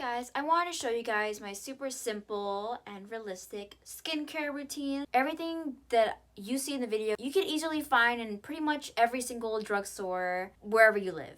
guys, I wanted to show you guys my super simple and realistic skincare routine. Everything that you see in the video, you can easily find in pretty much every single drugstore wherever you live.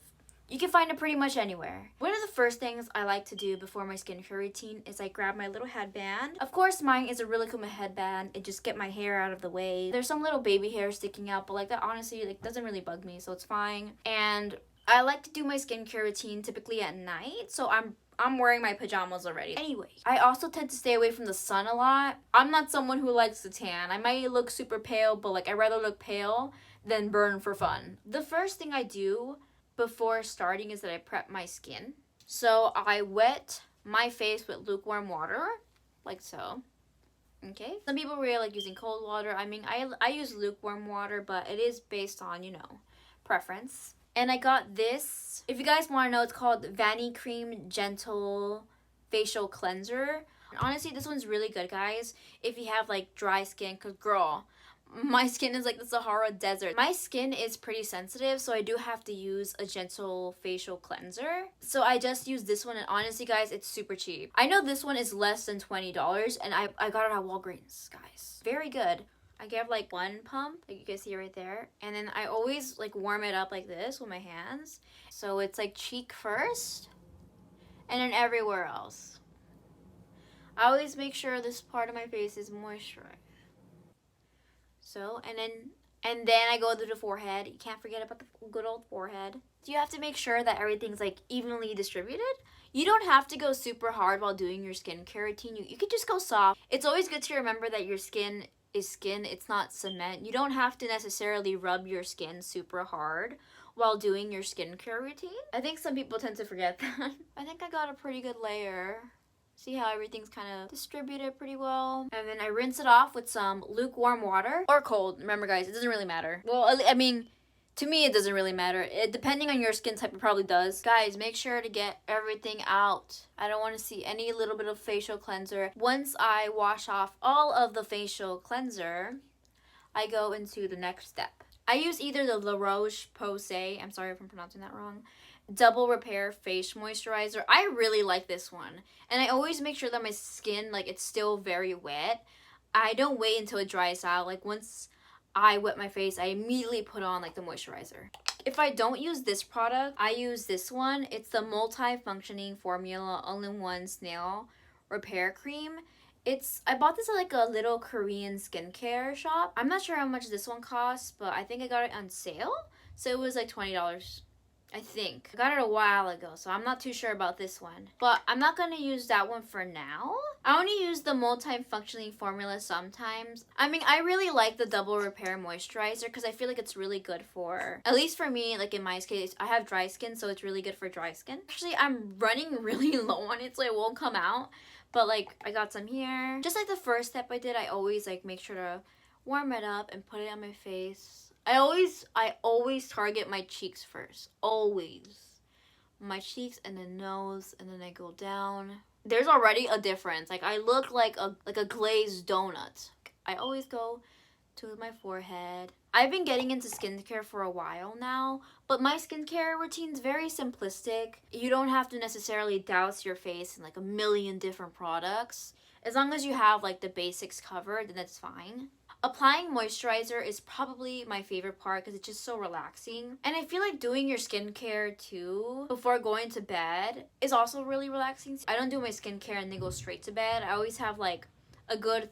You can find it pretty much anywhere. One of the first things I like to do before my skincare routine is I grab my little headband. Of course, mine is a really cool headband. It just get my hair out of the way. There's some little baby hair sticking out, but like that honestly doesn't really bug me, so it's fine. And I like to do my skincare routine typically at night, so I'm wearing my pajamas already. Anyway, I also tend to stay away from the sun a lot. I'm not someone who likes to tan. I might look super pale, but like I'd rather look pale than burn for fun. The first thing I do before starting is that I prep my skin. So I wet my face with lukewarm water, like so. Okay. Some people really like using cold water. I mean, I use lukewarm water, but it is based on, preference. And I got this. If you guys want to know, it's called Vanicream Gentle Facial Cleanser. Honestly, this one's really good, guys, if you have like dry skin, because girl, my skin is like the Sahara Desert. My skin is pretty sensitive, so I do have to use a gentle facial cleanser. So I just use this one, and honestly, guys, it's super cheap. I know this one is less than $20, and I got it at Walgreens, guys. Very good. I give like one pump, like you can see right there, and then I always like warm it up like this with my hands. So it's like cheek first, and then everywhere else. I always make sure this part of my face is moisturized. So, and then I go to the forehead. You can't forget about the good old forehead. So you have to make sure that everything's like evenly distributed. You don't have to go super hard while doing your skincare routine. You could just go soft. It's always good to remember that your skin is skin, it's not cement. You don't have to necessarily rub your skin super hard while doing your skincare routine. I think some people tend to forget that. I think I got a pretty good layer. See how everything's kind of distributed pretty well. And then I rinse it off with some lukewarm water or cold. Remember, guys, it doesn't really matter. Well, I mean, to me, it doesn't really matter. Depending on your skin type, it probably does. Guys, make sure to get everything out. I don't want to see any little bit of facial cleanser. Once I wash off all of the facial cleanser, I go into the next step. I use either the La Roche-Posay, I'm sorry if I'm pronouncing that wrong, Double Repair Face Moisturizer. I really like this one. And I always make sure that my skin, like, it's still very wet. I don't wait until it dries out. Like, once I wet my face, I immediately put on, like, the moisturizer. If I don't use this product, I use this one. It's the Multi-Functioning Formula All-in-One Snail Repair Cream. I bought this at like a little Korean skincare shop. I'm not sure how much this one costs, but I think I got it on sale. So it was like $20. I think. I got it a while ago, so I'm not too sure about this one. But I'm not going to use that one for now. I only use the multi-functioning formula sometimes. I mean, I really like the Double Repair Moisturizer because I feel like it's really good for, at least for me, like in my case, I have dry skin, so it's really good for dry skin. Actually, I'm running really low on it, so it won't come out. But like, I got some here. Just like the first step I did, I always like make sure to warm it up and put it on my face. I always target my cheeks first. Always. My cheeks and the nose, and then I go down. There's already a difference. Like, I look like a glazed donut. I always go to my forehead. I've been getting into skincare for a while now, but my skincare routine's very simplistic. You don't have to necessarily douse your face in like a million different products. As long as you have like the basics covered, then that's fine. Applying moisturizer is probably my favorite part because it's just so relaxing. And I feel like doing your skincare too before going to bed is also really relaxing. I don't do my skincare and then go straight to bed. I always have like a good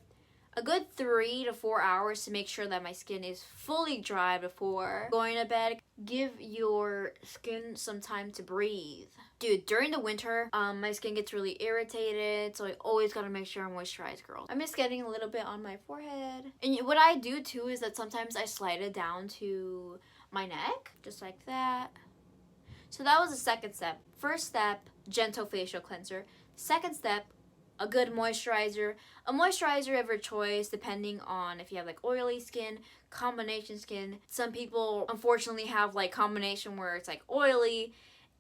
3 to 4 hours to make sure that my skin is fully dry before going to bed. Give your skin some time to breathe. Dude, during the winter, my skin gets really irritated, so I always gotta make sure I'm moisturized, girl. I'm just getting a little bit on my forehead. And what I do too is that sometimes I slide it down to my neck, just like that. So that was the second step. First step, gentle facial cleanser. Second step, a good moisturizer. A moisturizer of your choice, depending on if you have like oily skin, combination skin. Some people unfortunately have like combination where it's like oily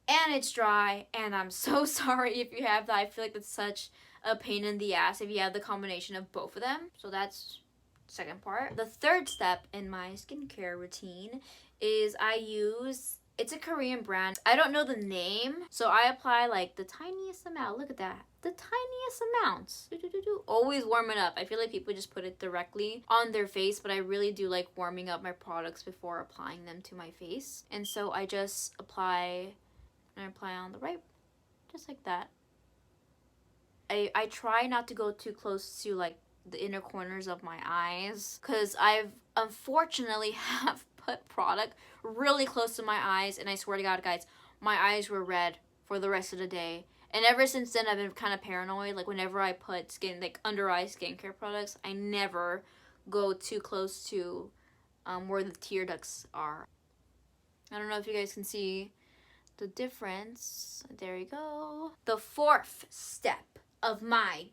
and it's dry, and I'm so sorry if you have that. I feel like that's such a pain in the ass if you have the combination of both of them. So that's the second part. The third step in my skincare routine is I use It's a Korean brand. I don't know the name, so I apply like the tiniest amount. Look at that. The tiniest amounts. Always warm it up. I feel like people just put it directly on their face, but I really do like warming up my products before applying them to my face. And so I just apply, and I apply on the right, just like that. I try not to go too close to like the inner corners of my eyes, because I've unfortunately have put product really close to my eyes, and I swear to God, guys, my eyes were red for the rest of the day. And ever since then, I've been kind of paranoid. Like, whenever I put like under eye skincare products, I never go too close to where the tear ducts are. I don't know if you guys can see the difference. There you go. The fourth step of my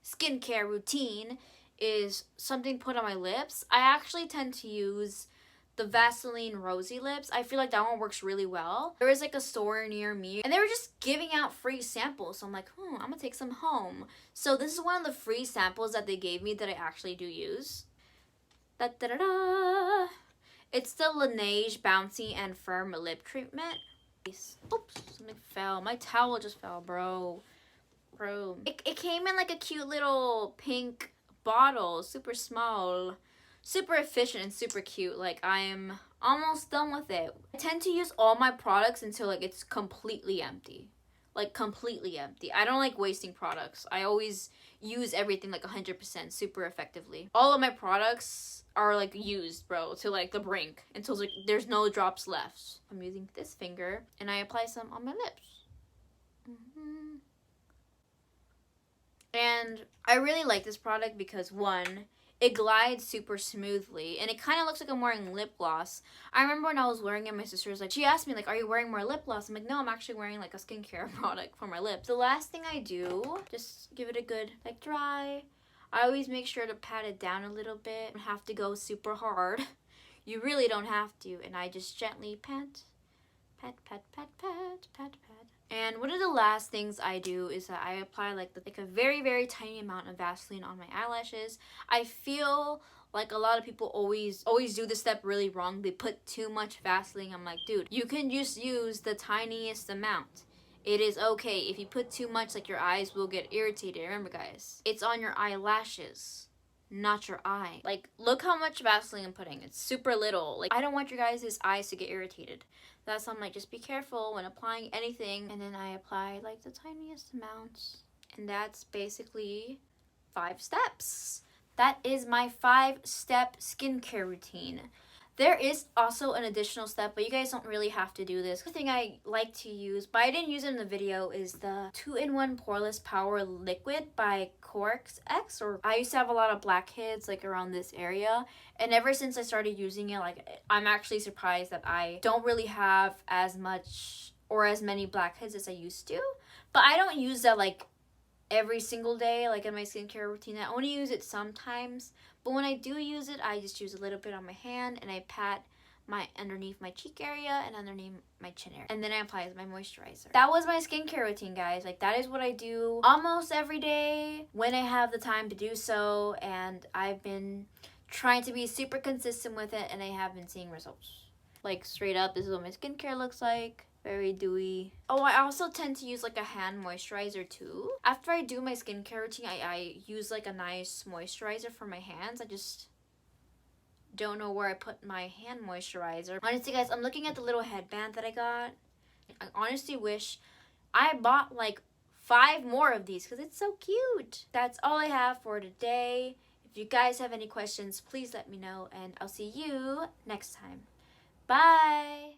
skincare routine is something put on my lips. I actually tend to use the Vaseline Rosy Lips. I feel like that one works really well. There was like a store near me, and they were just giving out free samples. So I'm like, I'm gonna take some home. So this is one of the free samples that they gave me that I actually do use. Da da da da. It's the Laneige Bouncy and Firm Lip Treatment. Oops, something fell. My towel just fell, bro. It came in like a cute little pink bottle, super small. Super efficient and super cute. Like, I'm almost done with it. I tend to use all my products until like it's completely empty. Like, completely empty. I don't like wasting products. I always use everything like 100% super effectively. All of my products are like used, bro, to like the brink until like there's no drops left. I'm using this finger and I apply some on my lips. And I really like this product because, one, it glides super smoothly, and it kind of looks like I'm wearing lip gloss. I remember when I was wearing it, my sister was like, she asked me, like, are you wearing more lip gloss? I'm like, no, I'm actually wearing, like, a skincare product for my lips. The last thing I do, just give it a good, like, dry. I always make sure to pat it down a little bit. You don't have to go super hard. You really don't have to. And I just gently pat. And one of the last things I do is that I apply like a very, very tiny amount of Vaseline on my eyelashes. I feel like a lot of people always do this step really wrong. They put too much Vaseline. I'm like, dude, you can just use the tiniest amount. It is okay. If you put too much, like, your eyes will get irritated. Remember, guys, it's on your eyelashes, not your eye. Like, look how much Vaseline I'm putting. It's super little. Like, I don't want your guys' eyes to get irritated. That's why I'm like, just be careful when applying anything. And then I apply like the tiniest amounts. And that's basically 5 steps. That is my 5-step skincare routine. There is also an additional step, but you guys don't really have to do this. The thing I like to use, but I didn't use it in the video, is the 2-in-1 Poreless Power Liquid by COREX. Or I used to have a lot of blackheads like around this area, and ever since I started using it, like, I'm actually surprised that I don't really have as much or as many blackheads as I used to. But I don't use that like every single day, like in my skincare routine. I only use it sometimes, but when I do use it, I just use a little bit on my hand and I pat underneath my cheek area and underneath my chin area, and then I apply my moisturizer. That was my skincare routine, guys. Like, that is what I do almost every day when I have the time to do so, and I've been trying to be super consistent with it, and I have been seeing results. Like, straight up, this is what my skincare looks like. Very dewy. Oh, I also tend to use like a hand moisturizer too. After I do my skincare routine, I use like a nice moisturizer for my hands. I just don't know where I put my hand moisturizer. Honestly, guys, I'm looking at the little headband that I got. I honestly wish I bought like 5 more of these because it's so cute. That's all I have for today. If you guys have any questions, please let me know, and I'll see you next time. Bye!